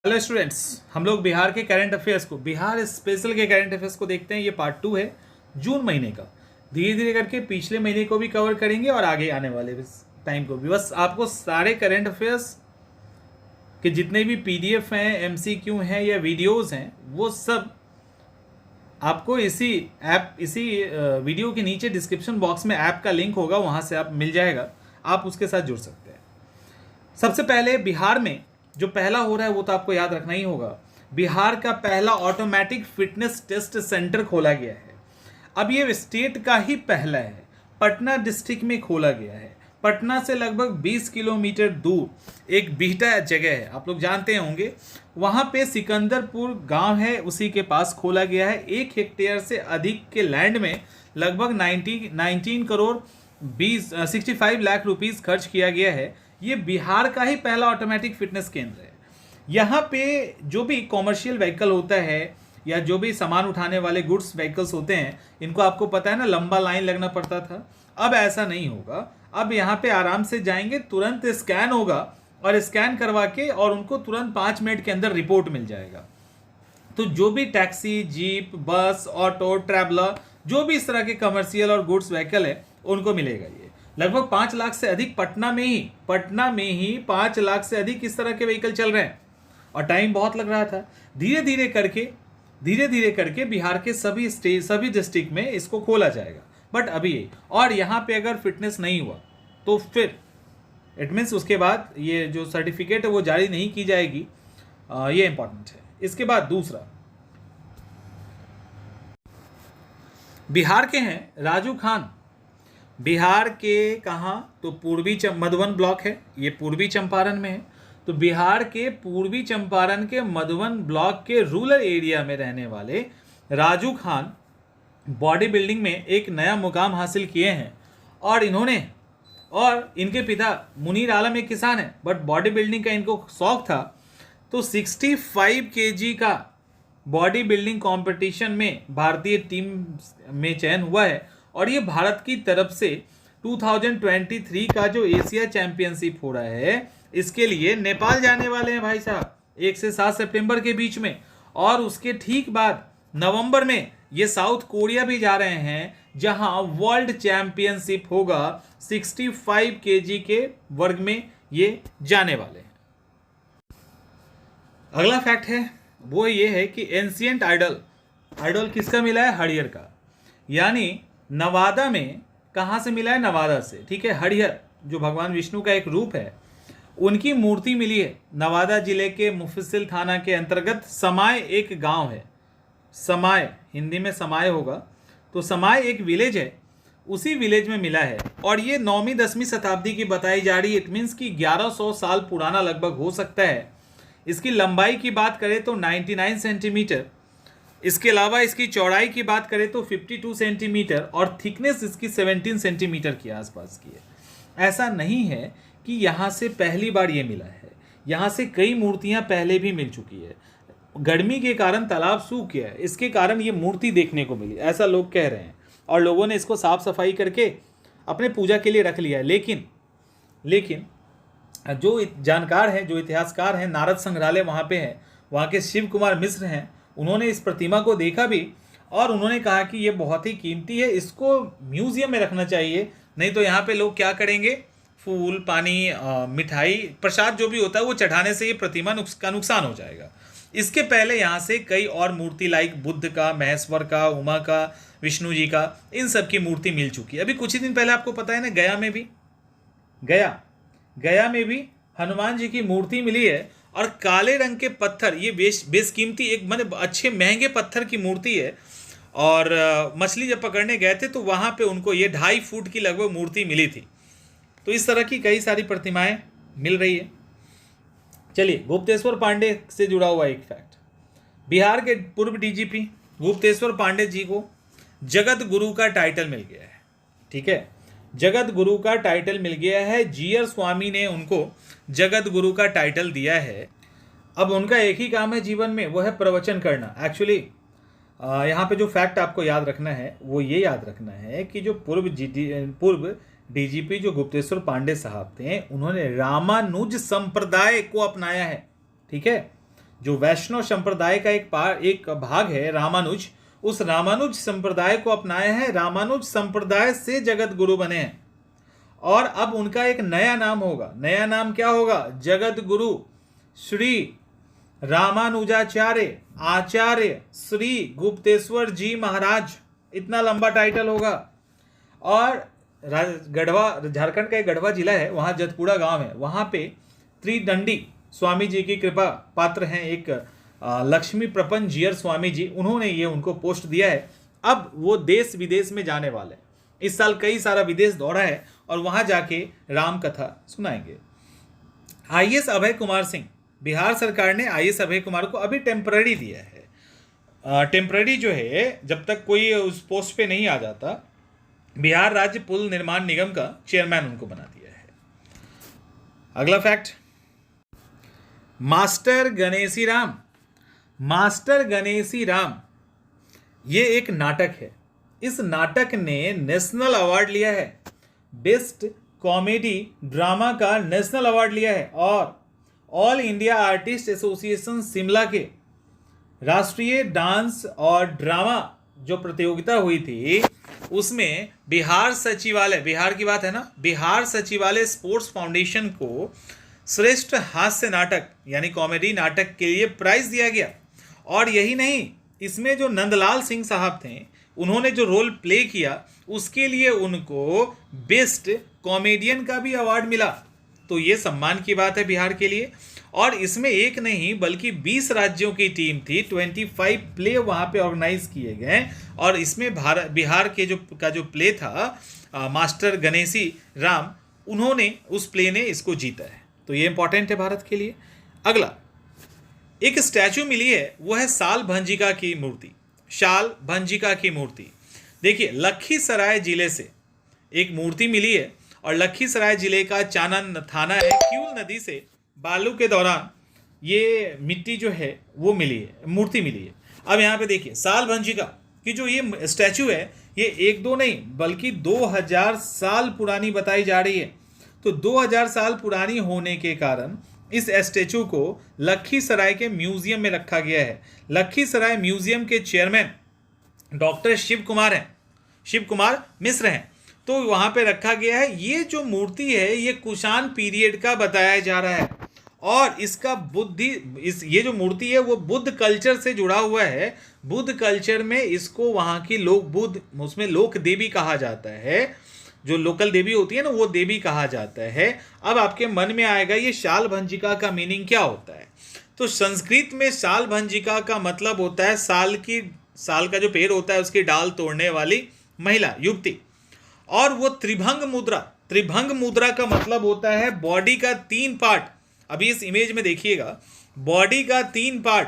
Hello students, हम लोग बिहार के करंट अफेयर्स को, बिहार स्पेशल के करंट अफेयर्स को देखते हैं। ये पार्ट 2 है जून महीने का। धीरे धीरे करके पिछले महीने को भी कवर करेंगे और आगे आने वाले टाइम को भी। बस आपको सारे करंट अफेयर्स के जितने भी पीडीएफ हैं, एमसीक्यू हैं या वीडियोस हैं, वो सब आपको इसी वीडियो के नीचे डिस्क्रिप्शन बॉक्स में ऐप का लिंक होगा, वहाँ से आप मिल जाएगा, आप उसके साथ जुड़ सकते हैं। सबसे पहले बिहार में जो पहला हो रहा है वो तो आपको याद रखना ही होगा। बिहार का पहला ऑटोमेटिक फिटनेस टेस्ट सेंटर खोला गया है। अब ये स्टेट का ही पहला है, पटना डिस्ट्रिक्ट में खोला गया है। पटना से लगभग 20 किलोमीटर दूर एक बिहटा जगह है, आप लोग जानते होंगे। वहाँ पे सिकंदरपुर गांव है, उसी के पास खोला गया है। 1 हेक्टेयर से अधिक के लैंड में लगभग 19 करोड़ 65 लाख रुपीस खर्च किया गया है। ये बिहार का ही पहला ऑटोमेटिक फिटनेस केंद्र है। यहाँ पे जो भी कॉमर्शियल व्हीकल होता है या जो भी सामान उठाने वाले गुड्स व्हीकल्स होते हैं, इनको आपको पता है ना, लंबा लाइन लगना पड़ता था। अब ऐसा नहीं होगा। अब यहाँ पे आराम से जाएंगे, तुरंत स्कैन होगा और स्कैन करवा के और उनको तुरंत 5 मिनट के अंदर रिपोर्ट मिल जाएगा। तो जो भी टैक्सी, जीप, बस, ऑटो, ट्रैवलर, जो भी इस तरह के कमर्शियल और गुड्स व्हीकल है, उनको मिलेगा। ये लगभग 5 लाख से अधिक पटना में ही 5 लाख से अधिक इस तरह के व्हीकल चल रहे हैं और टाइम बहुत लग रहा था। धीरे धीरे करके बिहार के सभी डिस्ट्रिक्ट में इसको खोला जाएगा। बट अभी और यहाँ पे अगर फिटनेस नहीं हुआ तो फिर इट मीन्स उसके बाद ये जो सर्टिफिकेट है वो जारी नहीं की जाएगी। ये इंपॉर्टेंट है। इसके बाद दूसरा, बिहार के हैं राजू खान। बिहार के कहाँ तो पूर्वी मधुबन ब्लॉक है, ये पूर्वी चंपारण में है। तो बिहार के पूर्वी चंपारण के मधुबन ब्लॉक के रूरल एरिया में रहने वाले राजू खान बॉडी बिल्डिंग में एक नया मुकाम हासिल किए हैं। और इनके पिता मुनीर आलम एक किसान है, बट बॉडी बिल्डिंग का इनको शौक था। तो 65 केजी का बॉडी बिल्डिंग कंपटीशन में भारतीय टीम में चयन हुआ है। और ये भारत की तरफ से 2023 का जो एशिया चैंपियनशिप हो रहा है, इसके लिए नेपाल जाने वाले हैं भाई साहब, 1 से 7 सितंबर के बीच में। और उसके ठीक बाद नवंबर में ये साउथ कोरिया भी जा रहे हैं, जहां वर्ल्ड चैंपियनशिप होगा। 65 केजी के वर्ग में ये जाने वाले हैं। अगला फैक्ट है वो ये है कि एंशिएंट आइडल किसका मिला है? हरिहर का। यानी नवादा में कहाँ से मिला है? नवादा से, ठीक है। हरिहर जो भगवान विष्णु का एक रूप है, उनकी मूर्ति मिली है। नवादा जिले के मुफस्सिल थाना के अंतर्गत समाय एक गांव है। समाय हिंदी में समाय होगा, तो समाय एक विलेज है, उसी विलेज में मिला है। और ये 9वीं 10वीं शताब्दी की बताई जा रही है। इट मीन्स कि 1100 साल पुराना लगभग हो सकता है। इसकी लंबाई की बात करें तो 99 सेंटीमीटर, इसके अलावा इसकी चौड़ाई की बात करें तो 52 सेंटीमीटर और थिकनेस इसकी 17 सेंटीमीटर के आसपास की है। ऐसा नहीं है कि यहाँ से पहली बार ये मिला है, यहाँ से कई मूर्तियाँ पहले भी मिल चुकी है। गर्मी के कारण तालाब सूख गया है, इसके कारण ये मूर्ति देखने को मिली, ऐसा लोग कह रहे हैं। और लोगों ने इसको साफ सफाई करके अपने पूजा के लिए रख लिया है। लेकिन जो जानकार हैं, जो इतिहासकार हैं, नारद संग्रहालय वहाँ पे है, वहाँ के शिव कुमार मिश्र हैं, उन्होंने इस प्रतिमा को देखा भी और उन्होंने कहा कि ये बहुत ही कीमती है, इसको म्यूजियम में रखना चाहिए। नहीं तो यहाँ पे लोग क्या करेंगे, फूल, पानी, मिठाई, प्रसाद जो भी होता है वो चढ़ाने से ये प्रतिमा का नुकसान हो जाएगा। इसके पहले यहाँ से कई और मूर्ति लाइक बुद्ध का, महेश्वर का, उमा का, विष्णु जी का, इन सब की मूर्ति मिल चुकी है। अभी कुछ ही दिन पहले आपको पता है ना, गया में भी हनुमान जी की मूर्ति मिली है। और काले रंग के पत्थर, ये बेशकीमती, एक मतलब अच्छे महंगे पत्थर की मूर्ति है। और मछली जब पकड़ने गए थे तो वहाँ पे उनको ये 2.5 फुट की लगभग मूर्ति मिली थी। तो इस तरह की कई सारी प्रतिमाएं मिल रही है। चलिए, गुप्तेश्वर पांडे से जुड़ा हुआ एक फैक्ट। बिहार के पूर्व डीजीपी गुप्तेश्वर पांडे जी को जगत गुरु का टाइटल मिल गया है, ठीक है। जगत गुरु का टाइटल मिल गया है। जीआर स्वामी ने उनको जगत गुरु का टाइटल दिया है। अब उनका एक ही काम है जीवन में, वो है प्रवचन करना। एक्चुअली यहाँ पे जो फैक्ट आपको याद रखना है वो ये याद रखना है कि जो पूर्व डीजीपी जो गुप्तेश्वर पांडे साहब थे, उन्होंने रामानुज संप्रदाय को अपनाया है, ठीक है। जो वैष्णव संप्रदाय का एक भाग है रामानुज, उस रामानुज संप्रदाय को अपनाए हैं, रामानुज संप्रदाय से जगत गुरु बने हैं। और अब उनका एक नया नाम होगा, नया नाम क्या होगा? जगत गुरु श्री रामानुजाचार्य आचार्य श्री गुप्तेश्वर जी महाराज, इतना लंबा टाइटल होगा। और गढ़वा, झारखंड का एक गढ़वा जिला है, वहाँ जतपुड़ा गांव है, वहाँ पे त्रिदंडी स्वामी जी की कृपा पात्र हैं एक लक्ष्मी प्रपंच जियर स्वामी जी, उन्होंने ये उनको पोस्ट दिया है। अब वो देश विदेश में जाने वाले, इस साल कई सारा विदेश दौड़ा है और वहाँ जाके राम कथा सुनाएंगे। आईएएस अभय कुमार सिंह, बिहार सरकार ने आईएएस अभय कुमार को अभी टेम्पररी दिया है। टेम्पररी जो है, जब तक कोई उस पोस्ट पे नहीं आ जाता, बिहार राज्य पुल निर्माण निगम का चेयरमैन उनको बना दिया है। अगला fact, master Ganeshi Ram. Master Ganeshi Ram ये एक नाटक है। इस नाटक ने नेशनल अवार्ड लिया है, बेस्ट कॉमेडी ड्रामा का नेशनल अवार्ड लिया है। और all India artist association Shimla के राष्ट्रीय डांस और ड्रामा जो प्रतियोगिता हुई थी, उसमें बिहार सचिवालय, बिहार की बात है ना, बिहार सचिवालय स्पोर्ट्स फाउंडेशन को श्रेष्ठ हास्य नाटक यानी कॉमेडी नाटक के लिए प्राइज दिया गया। और यही नहीं, इसमें जो नंदलाल सिंह साहब थे, उन्होंने जो रोल प्ले किया, उसके लिए उनको बेस्ट कॉमेडियन का भी अवार्ड मिला। तो ये सम्मान की बात है बिहार के लिए। और इसमें एक नहीं बल्कि 20 राज्यों की टीम थी, 25 प्ले वहाँ पे ऑर्गेनाइज किए गए। और इसमें बिहार के जो प्ले था मास्टर गणेशी राम, उन्होंने उस प्ले ने इसको जीता है। तो ये इंपॉर्टेंट है भारत के लिए। अगला एक स्टैचू मिली है, वो है साल भंजिका की मूर्ति। शाल भंजिका की मूर्ति, देखिए लखीसराय जिले से एक मूर्ति मिली है। और लखीसराय जिले का चानन थाना है, क्यूल नदी से बालू के दौरान ये मिट्टी जो है वो मिली है, मूर्ति मिली है। अब यहाँ पे देखिए साल भंजिका की जो ये स्टैचू है, ये 1-2 नहीं बल्कि 2000 साल पुरानी बताई जा रही है। तो 2000 साल पुरानी होने के कारण इस स्टैचू को लखीसराय के म्यूजियम में रखा गया है। लखीसराय म्यूजियम के चेयरमैन डॉक्टर शिव कुमार मिश्र हैं। तो वहाँ पे रखा गया है। ये जो मूर्ति है ये कुषाण पीरियड का बताया जा रहा है। और इसका ये जो मूर्ति है वो बुद्ध कल्चर से जुड़ा हुआ है। बुद्ध कल्चर में इसको वहाँ की उसमें लोक देवी कहा जाता है। जो लोकल देवी होती है ना, वो देवी कहा जाता है। अब आपके मन में आएगा ये शाल भंजिका का मीनिंग क्या होता है। तो संस्कृत में शाल भंजिका का मतलब होता है साल का जो पेड़ होता है उसकी डाल तोड़ने वाली महिला, युवती। और वो त्रिभंग मुद्रा का मतलब होता है बॉडी का 3 पार्ट। अभी इस इमेज में देखिएगा, बॉडी का 3 पार्ट,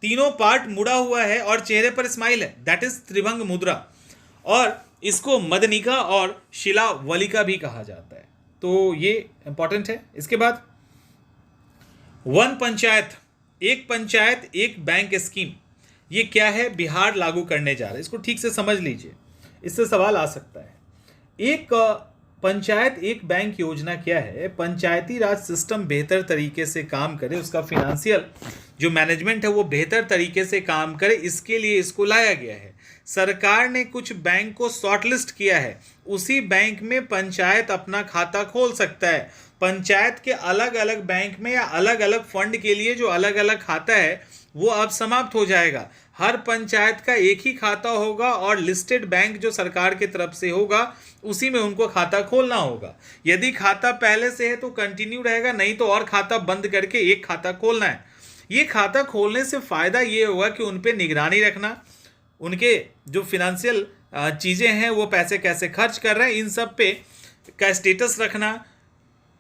तीनों पार्ट मुड़ा हुआ है और चेहरे पर स्माइल है, दैट इज त्रिभंग मुद्रा। और इसको मदनिका और शिलावलिका भी कहा जाता है। तो ये इंपॉर्टेंट है। इसके बाद वन पंचायत, एक पंचायत एक बैंक स्कीम, ये क्या है? बिहार लागू करने जा रहा है। इसको ठीक से समझ लीजिए, इससे सवाल आ सकता है। एक पंचायत एक बैंक योजना क्या है? पंचायती राज सिस्टम बेहतर तरीके से काम करे, उसका फिनेंशियल जो मैनेजमेंट है वो बेहतर तरीके से काम करे, इसके लिए इसको लाया गया है। सरकार ने कुछ बैंक को शॉर्टलिस्ट किया है, उसी बैंक में पंचायत अपना खाता खोल सकता है। पंचायत के अलग अलग बैंक में या अलग अलग फंड के लिए जो अलग अलग खाता है वो अब समाप्त हो जाएगा। हर पंचायत का एक ही खाता होगा और लिस्टेड बैंक जो सरकार की तरफ से होगा उसी में उनको खाता खोलना होगा। यदि खाता पहले से है तो कंटिन्यू रहेगा, नहीं तो और खाता बंद करके एक खाता खोलना है। ये खाता खोलने से फ़ायदा ये होगा कि उन पे निगरानी रखना, उनके जो फिनेंशियल चीज़ें हैं वो पैसे कैसे खर्च कर रहे हैं, इन सब पे का स्टेटस रखना,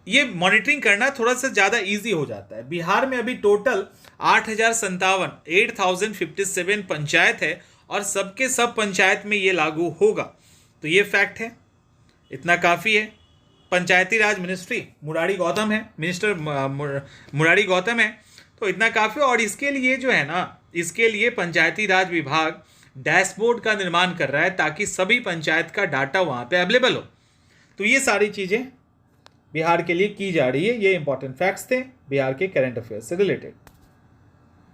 ये मॉनिटरिंग करना थोड़ा सा ज़्यादा इजी हो जाता है। बिहार में अभी टोटल 8,057 पंचायत है और सबके सब पंचायत में ये लागू होगा। तो ये फैक्ट है, इतना काफ़ी है। पंचायती राज मिनिस्ट्री मुरारी गौतम है, मिनिस्टर मुरारी गौतम है, तो इतना काफ़ी। और इसके लिए जो है ना, इसके लिए पंचायती राज विभाग डैशबोर्ड का निर्माण कर रहा है ताकि सभी पंचायत का डाटा वहाँ पे अवेलेबल हो। तो ये सारी चीज़ें बिहार के लिए की जा रही है। ये इंपॉर्टेंट फैक्ट्स थे बिहार के करंट अफेयर्स से रिलेटेड।